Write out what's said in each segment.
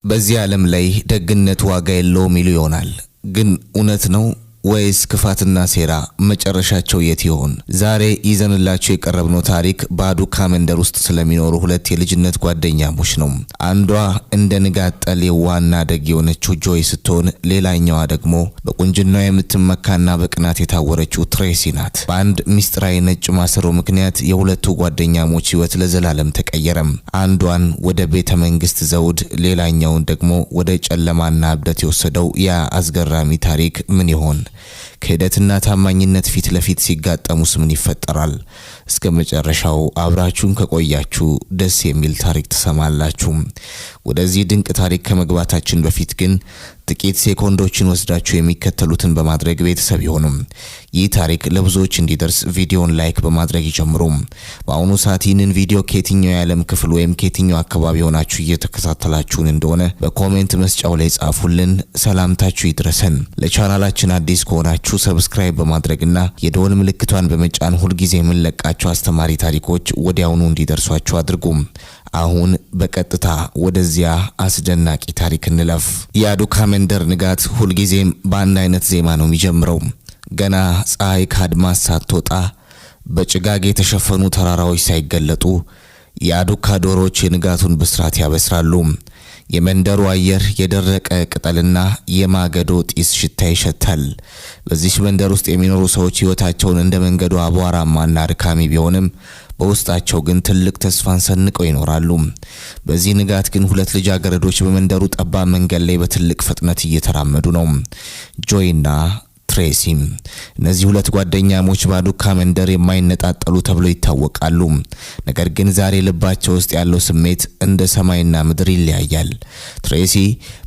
በዚህ ዓለም ላይ ደግነት ዋጋ የለውም ይሉ ይሆናል። ግን እውነት ነው ወይስ ክፋትና ሴራ መጨረሻቸው የት ይሆን? ዛሬ ይዘንላችሁ የቀረብነው ታሪክ በአዱካ መንደር ውስጥ ስለሚኖሩ ሁለት የልጅነት ጓደኛሞች ነው። አንዷ እንደ ንጋት ጠል የዋህና ደግ የሆነችው ጆይ ስትሆን ሌላኛዋ ደግሞ በቁንጅናዋ የምትመካና በቅናት የታወረችው ትሬሲ ናት። በአንድ ሚስጥራዊ ነጭ ማሰሮ ምክንያት የሁለቱ ጓደኛሞች ሕይወት ለዘላለም ተቀየረ። አንዷን ወደ ቤተ መንግስት ዘውድ፣ ሌላኛውን ደግሞ ወደ ጨለማና እብደት የወሰደው ያ አስገራሚ ታሪክ ምን ይሆን? ክህደትና ታማኝነት ፊት ለፊት ሲጋጠሙስ ምን ይፈጠራል? እስከ መጨረሻው አብራችሁን ከቆያችሁ ደስ የሚል ታሪክ ተሰማላችሁ። ወደዚህ ድንቅ ታሪክ ከመግባታችን በፊት ግን ጥቂት ሴኮንዶችን ወስዳችሁ የሚከተሉትን በማድረግ ቤተሰብ ይሁኑ። ይህ ታሪክ ለብዙዎች እንዲደርስ ቪዲዮን ላይክ በማድረግ ይጀምሩ። በአሁኑ ሰዓት ይህንን ቪዲዮ ከየትኛው የዓለም ክፍል ወይም ከየትኛው አካባቢ ሆናችሁ እየተከታተላችሁን እንደሆነ በኮሜንት መስጫው ላይ ጻፉልን። ሰላምታችሁ ይድረሰን። ለቻናላችን አዲስ ከሆናችሁ ሰብስክራይብ በማድረግና የደወል ምልክቷን በመጫን ሁልጊዜ የምንለቃቸው አስተማሪ ታሪኮች ወዲያውኑ እንዲደርሷችሁ አድርጉ። አሁን በቀጥታ ወደዚያ አስደናቂ ታሪክ እንለፍ። የአዱካ መንደር ንጋት ሁልጊዜም በአንድ አይነት ዜማ ነው የሚጀምረው። ገና ፀሐይ ከአድማስ ሳትወጣ በጭጋግ የተሸፈኑ ተራራዎች ሳይገለጡ የአዱካ ዶሮዎች የንጋቱን ብስራት ያበስራሉ። የመንደሩ አየር የደረቀ ቅጠልና የማገዶ ጢስ ሽታ ይሸታል። በዚህ መንደር ውስጥ የሚኖሩ ሰዎች ሕይወታቸውን እንደ መንገዱ አቧራማና አድካሚ ቢሆንም በውስጣቸው ግን ትልቅ ተስፋን ሰንቀው ይኖራሉ። በዚህ ንጋት ግን ሁለት ልጃገረዶች በመንደሩ ጠባብ መንገድ ላይ በትልቅ ፍጥነት እየተራመዱ ነው። ጆይና ትሬሲ። እነዚህ ሁለት ጓደኛሞች በአዱካ መንደር የማይነጣጠሉ ተብለው ይታወቃሉ። ነገር ግን ዛሬ ልባቸው ውስጥ ያለው ስሜት እንደ ሰማይና ምድር ይለያያል። ትሬሲ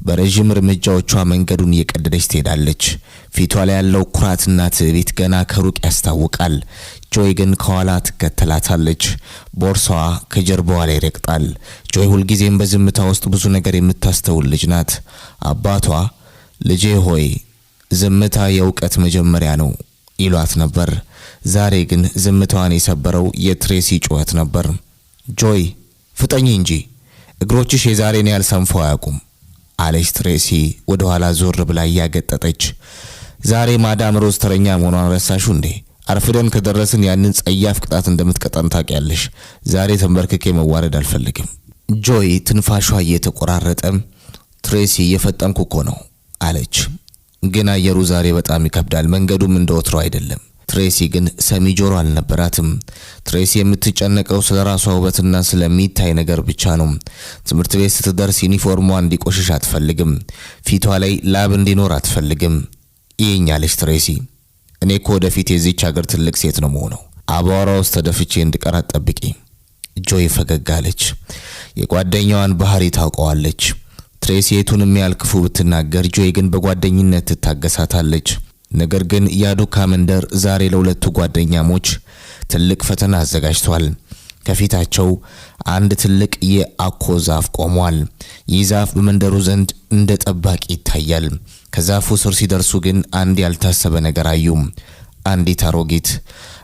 በረጅም እርምጃዎቿ መንገዱን እየቀደደች ትሄዳለች። ፊቷ ላይ ያለው ኩራትና ትዕቢት ገና ከሩቅ ያስታውቃል። ጆይ ግን ከኋላ ትከተላታለች። ቦርሳዋ ከጀርባዋ ላይ ይረግጣል። ጆይ ሁልጊዜም በዝምታ ውስጥ ብዙ ነገር የምታስተውል ልጅ ናት። አባቷ ልጄ ሆይ ዝምታ የእውቀት መጀመሪያ ነው ይሏት ነበር። ዛሬ ግን ዝምታዋን የሰበረው የትሬሲ ጩኸት ነበር። ጆይ ፍጠኝ እንጂ እግሮችሽ የዛሬን ያህል ሰንፈው አያውቁም አለች ትሬሲ ወደ ኋላ ዞር ብላ እያገጠጠች። ዛሬ ማዳም ሮዝ ተረኛ መሆኗን ረሳሹ እንዴ? አርፍደን ከደረስን ያንን ጸያፍ ቅጣት እንደምትቀጣን ታውቂያለሽ። ዛሬ ተንበርክኬ መዋረድ አልፈልግም። ጆይ ትንፋሿ እየተቆራረጠ ትሬሲ እየፈጠንኩ እኮ ነው አለች። ግን አየሩ ዛሬ በጣም ይከብዳል፣ መንገዱም እንደወትሮ አይደለም። ትሬሲ ግን ሰሚ ጆሮ አልነበራትም። ትሬሲ የምትጨነቀው ስለ ራሷ ውበትና ስለሚታይ ነገር ብቻ ነው። ትምህርት ቤት ስትደርስ ዩኒፎርሟ እንዲቆሽሽ አትፈልግም። ፊቷ ላይ ላብ እንዲኖር አትፈልግም። ይኛለች ትሬሲ። እኔ እኮ ወደፊት የዚች ሀገር ትልቅ ሴት ነው መሆነው። አቧራ ውስጥ ተደፍቼ እንድቀራት ጠብቂ። ጆይ ፈገግ አለች። የጓደኛዋን ባህሪ ታውቀዋለች። ትሬሲ የቱንም ያህል ክፉ ብትናገር ጆይ ግን በጓደኝነት ትታገሳታለች። ነገር ግን የአዱካ መንደር ዛሬ ለሁለቱ ጓደኛሞች ትልቅ ፈተና አዘጋጅቷል። ከፊታቸው አንድ ትልቅ የአኮ ዛፍ ቆሟል። ይህ ዛፍ በመንደሩ ዘንድ እንደ ጠባቂ ይታያል። ከዛፉ ስር ሲደርሱ ግን አንድ ያልታሰበ ነገር አዩ። አንዲት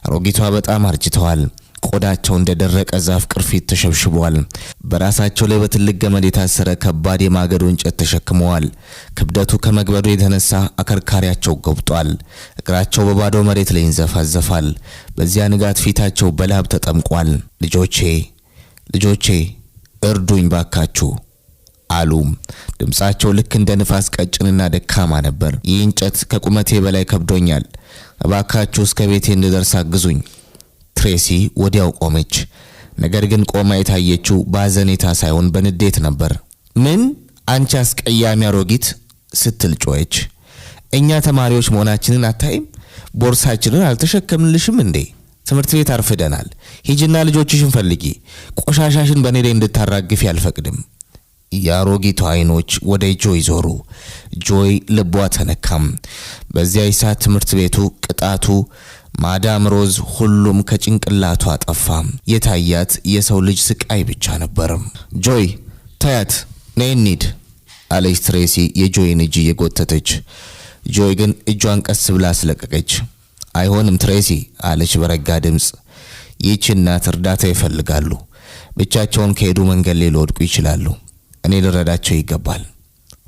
አሮጊቷ በጣም አርጅተዋል። ቆዳቸው እንደደረቀ ዛፍ ቅርፊት ተሸብሽቧል። በራሳቸው ላይ በትልቅ ገመድ የታሰረ ከባድ የማገዶ እንጨት ተሸክመዋል። ክብደቱ ከመግበዱ የተነሳ አከርካሪያቸው ጎብጧል። እግራቸው በባዶ መሬት ላይ ይንዘፋዘፋል። በዚያ ንጋት ፊታቸው በላብ ተጠምቋል። ልጆቼ እርዱኝ ባካችሁ አሉ። ድምጻቸው ልክ እንደ ንፋስ ቀጭንና ደካማ ነበር። ይህ እንጨት ከቁመቴ በላይ ከብዶኛል። እባካችሁ እስከ ቤቴ እንድደርስ አግዙኝ። ትሬሲ ወዲያው ቆመች። ነገር ግን ቆማ የታየችው በአዘኔታ ሳይሆን በንዴት ነበር። ምን አንቺ አስቀያሚ አሮጊት ስትል ጮኸች። እኛ ተማሪዎች መሆናችንን አታይም? ቦርሳችንን አልተሸከምንልሽም እንዴ? ትምህርት ቤት አርፍደናል። ሂጂና ልጆችሽን ፈልጊ። ቆሻሻሽን በኔ ላይ እንድታራግፊ አልፈቅድም። የአሮጊቷ አይኖች ወደ ጆይ ዞሩ። ጆይ ልቧ ተነካም። በዚያ ሰዓት ትምህርት ቤቱ፣ ቅጣቱ፣ ማዳም ሮዝ ሁሉም ከጭንቅላቷ ጠፋ። የታያት የሰው ልጅ ስቃይ ብቻ ነበር። ጆይ ታያት ነይ እንሂድ አለች ትሬሲ የጆይን እጅ እየጎተተች። ጆይ ግን እጇን ቀስ ብላ አስለቀቀች። አይሆንም ትሬሲ አለች በረጋ ድምጽ። ይህች እናት እርዳታ ይፈልጋሉ። ብቻቸውን ከሄዱ መንገድ ላይ ሊወድቁ ይችላሉ። እኔ ልረዳቸው ይገባል።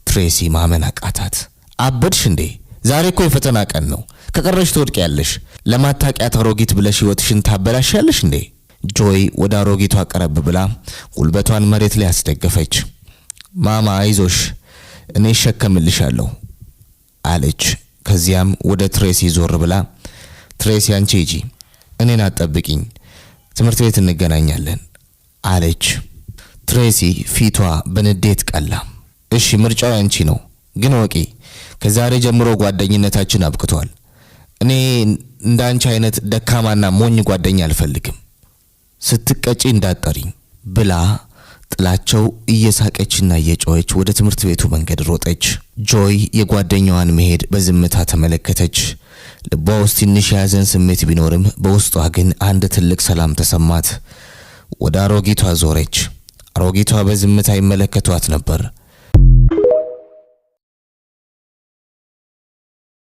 ትሬሲ ማመን አቃታት። አበድሽ እንዴ? ዛሬ እኮ የፈተና ቀን ነው። ከቀረሽ ትወድቂያለሽ። ለማታቂያት አሮጊት ብለሽ ህይወትሽን ታበላሻለሽ እንዴ? ጆይ ወደ አሮጊቷ ቀረብ ብላ ጉልበቷን መሬት ላይ አስደገፈች። ማማ አይዞሽ፣ እኔ እሸከምልሻለሁ አለች። ከዚያም ወደ ትሬሲ ዞር ብላ ትሬሲ አንቺ ሂጂ፣ እኔን አትጠብቂኝ፣ ትምህርት ቤት እንገናኛለን አለች። ትሬሲ ፊቷ በንዴት ቀላ። እሺ ምርጫው አንቺ ነው፣ ግን ወቂ ከዛሬ ጀምሮ ጓደኝነታችን አብቅቷል። እኔ እንዳንቺ አይነት ደካማና ሞኝ ጓደኛ አልፈልግም። ስትቀጪ እንዳትጠሪኝ ብላ ጥላቸው እየሳቀችና እየጮኸች ወደ ትምህርት ቤቱ መንገድ ሮጠች። ጆይ የጓደኛዋን መሄድ በዝምታ ተመለከተች። ልቧ ውስጥ ትንሽ የያዘን ስሜት ቢኖርም በውስጧ ግን አንድ ትልቅ ሰላም ተሰማት። ወደ አሮጊቷ ዞረች። አሮጊቷ በዝምታ ይመለከቷት ነበር።